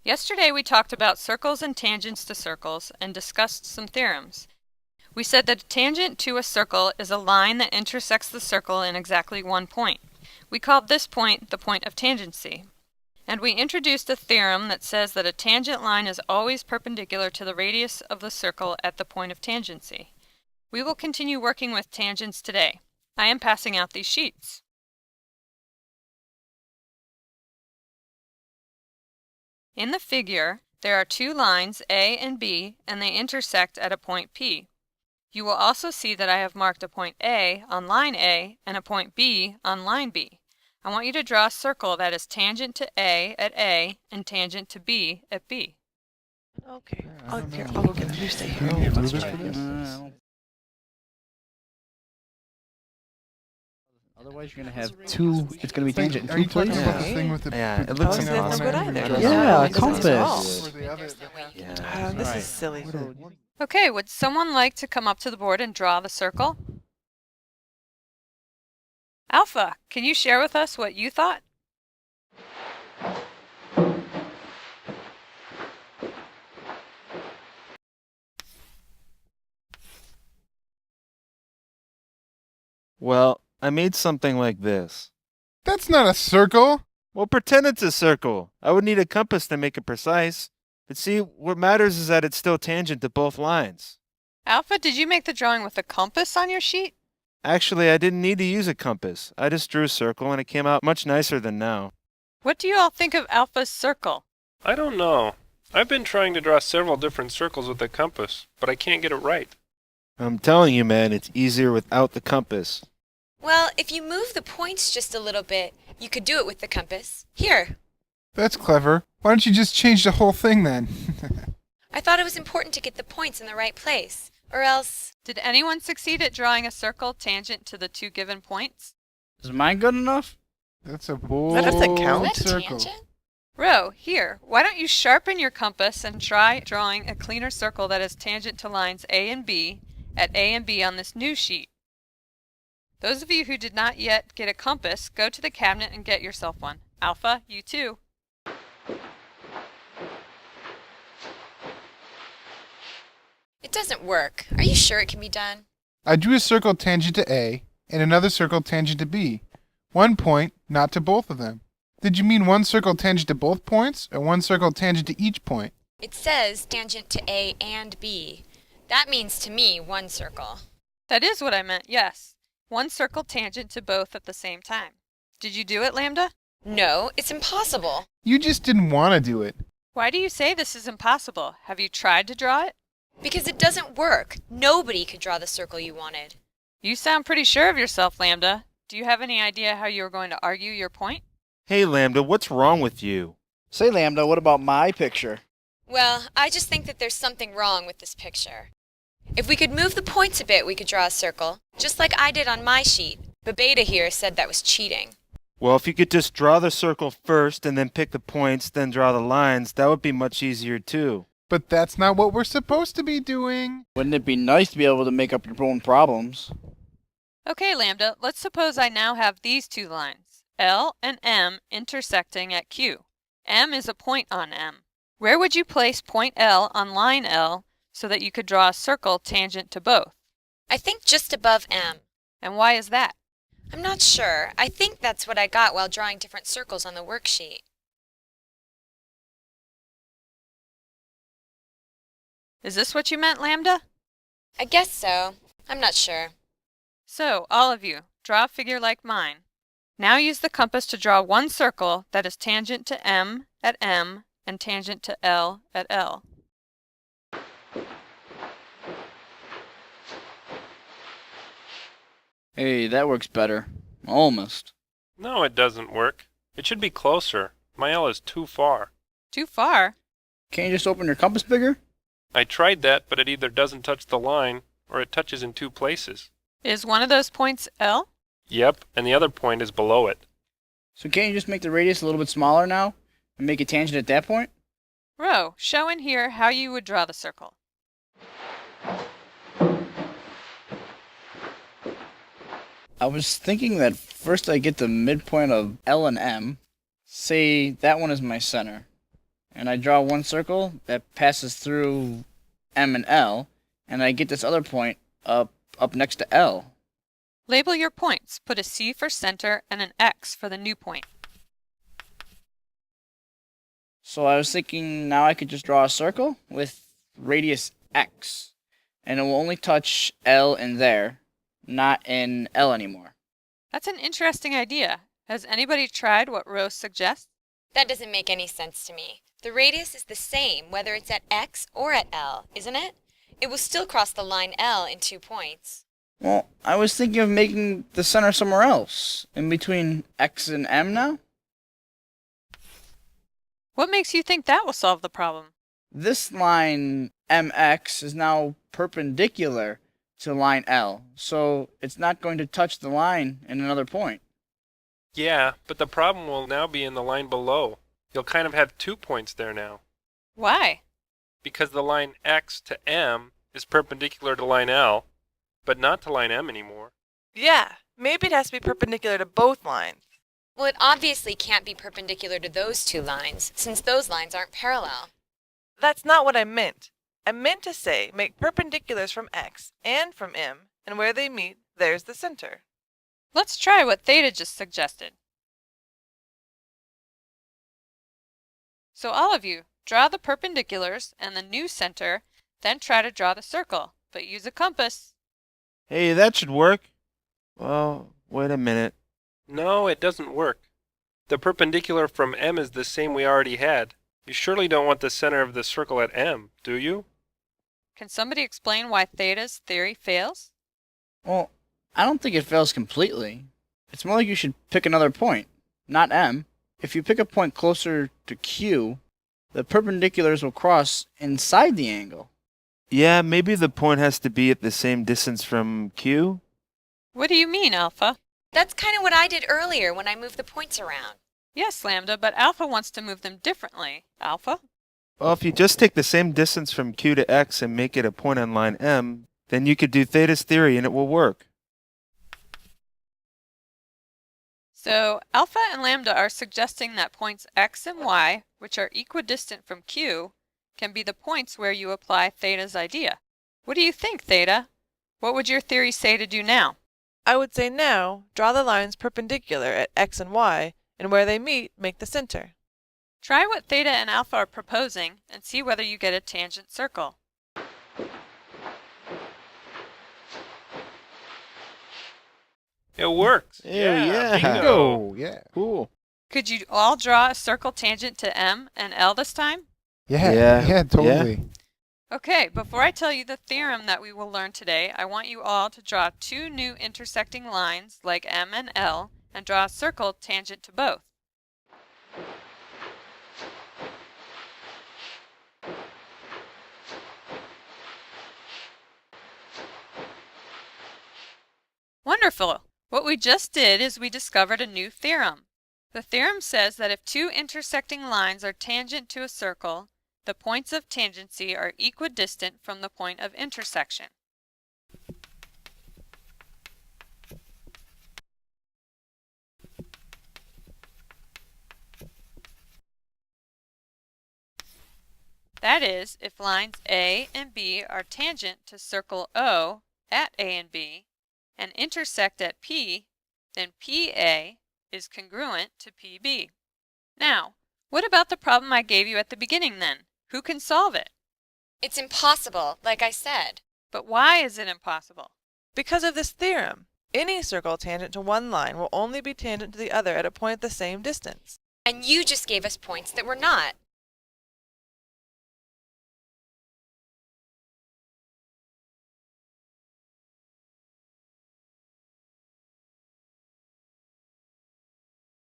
Yesterday we talked about circles and tangents to circles and discussed some theorems. We said that a tangent to a circle is a line that intersects the circle in exactly one point. We called this point the point of tangency. And we introduced a theorem that says that a tangent line is always perpendicular to the radius of the circle at the point of tangency. We will continue working with tangents today. I am passing out these sheets. In the figure, there are two lines A and B, and they intersect at a point P. You will also see that I have marked a point A on line A and a point B on line B. I want you to draw a circle that is tangent to A at A and tangent to B at B. Okay. I'll go get them. You stay here. Otherwise, you're gonna have two. It's gonna be tangent in two places. Yeah, it looks impossible. Yeah, compass. This is silly. Okay, would someone like to come up to the board and draw the circle? Alpha, can you share with us what you thought? Well, I made something like this. That's not a circle. Well, pretend it's a circle. I would need a compass to make it precise. But see, what matters is that it's still tangent to both lines. Alpha, did you make the drawing with a compass on your sheet? Actually, I didn't need to use a compass. I just drew a circle and it came out much nicer than now. What do you all think of Alpha's circle? I don't know. I've been trying to draw several different circles with a compass, but I can't get it right. I'm telling you, man, it's easier without the compass. Well, if you move the points just a little bit, you could do it with the compass. Here. That's clever. Why don't you just change the whole thing then? I thought it was important to get the points in the right place, or else... Did anyone succeed at drawing a circle tangent to the two given points? Is mine good enough? That's a bold That doesn't count. Is that circle. tangent? Ro, here, why don't you sharpen your compass and try drawing a cleaner circle that is tangent to lines A and B at A and B on this new sheet. Those of you who did not yet get a compass, go to the cabinet and get yourself one. Alpha, you too. It doesn't work. Are you sure it can be done? I drew a circle tangent to A and another circle tangent to B. One point, not to both of them. Did you mean one circle tangent to both points, or one circle tangent to each point? It says tangent to A and B. That means to me one circle. That is what I meant, yes. One circle tangent to both at the same time. Did you do it, Lambda? No, it's impossible. You just didn't want to do it. Why do you say this is impossible? Have you tried to draw it? Because it doesn't work. Nobody could draw the circle you wanted. You sound pretty sure of yourself, Lambda. Do you have any idea how you are going to argue your point? Hey, Lambda, what's wrong with you? Say, Lambda, what about my picture? Well, I just think that there's something wrong with this picture. If we could move the points a bit, we could draw a circle, just like I did on my sheet. But Beta here said that was cheating. Well, if you could just draw the circle first and then pick the points, then draw the lines, that would be much easier too. But that's not what we're supposed to be doing. Wouldn't it be nice to be able to make up your own problems? Okay, Lambda, let's suppose I now have these two lines, L and M intersecting at Q. M is a point on M. Where would you place point L on line L so that you could draw a circle tangent to both? I think just above M. And why is that? I'm not sure. I think that's what I got while drawing different circles on the worksheet. Is this what you meant, Lambda? I guess so. I'm not sure. So, all of you, draw a figure like mine. Now use the compass to draw one circle that is tangent to M at M and tangent to L at L. Hey, that works better. Almost. No, it doesn't work. It should be closer. My L is too far. Too far? Can't you just open your compass bigger? I tried that, but it either doesn't touch the line, or it touches in two places. Is one of those points L? Yep, and the other point is below it. So can't you just make the radius a little bit smaller now and make a tangent at that point? Ro, show in here how you would draw the circle. I was thinking that first I get the midpoint of L and M. Say that one is my center. and I draw one circle that passes through M and L, and I get this other point up next to L. Label your points. Put a C for center and an X for the new point. So I was thinking now I could just draw a circle with radius X, and it will only touch L in there, not in L anymore. That's an interesting idea. Has anybody tried what Rose suggests? That doesn't make any sense to me. The radius is the same whether it's at X or at L, isn't it? It will still cross the line L in 2 points. Well, I was thinking of making the center somewhere else, in between X and M now. What makes you think that will solve the problem? This line MX is now perpendicular to line L, so it's not going to touch the line in another point. Yeah, but the problem will now be in the line below. You'll kind of have 2 points there now. Why? Because the line X to M is perpendicular to line L, but not to line M anymore. Yeah, maybe it has to be perpendicular to both lines. Well, it obviously can't be perpendicular to those 2 lines, since those lines aren't parallel. That's not what I meant. I meant to say make perpendiculars from X and from M, and where they meet, there's the center. Let's try what Theta just suggested. So all of you, draw the perpendiculars and the new center, then try to draw the circle, but use a compass. Hey, that should work. Well, wait a minute. No, it doesn't work. The perpendicular from M is the same we already had. You surely don't want the center of the circle at M, do you? Can somebody explain why Theta's theory fails? Well, I don't think it fails completely. It's more like you should pick another point, not M. If you pick a point closer to Q, the perpendiculars will cross inside the angle. Yeah, maybe the point has to be at the same distance from Q. What do you mean, Alpha? That's kind of what I did earlier when I moved the points around. Yes, Lambda, but Alpha wants to move them differently. Alpha? Well, if you just take the same distance from Q to X and make it a point on line M, then you could do Theta's theory and it will work. So, Alpha and Lambda are suggesting that points X and Y, which are equidistant from Q, can be the points where you apply Theta's idea. What do you think, Theta? What would your theory say to do now? I would say now, draw the lines perpendicular at X and Y, and where they meet, make the center. Try what Theta and Alpha are proposing and see whether you get a tangent circle. It works. Yeah. bingo. Oh, yeah. Cool. Could you all draw a circle tangent to M and L this time? Yeah, totally. Okay, before I tell you the theorem that we will learn today, I want you all to draw 2 new intersecting lines like M and L and draw a circle tangent to both. Wonderful! What we just did is we discovered a new theorem. The theorem says that if 2 intersecting lines are tangent to a circle, the points of tangency are equidistant from the point of intersection. That is, if lines A and B are tangent to circle O at A and B and intersect at P, then PA is congruent to PB. Now, what about the problem I gave you at the beginning then? Who can solve it? It's impossible, like I said. But why is it impossible? Because of this theorem, any circle tangent to one line will only be tangent to the other at a point at the same distance. And you just gave us points that were not.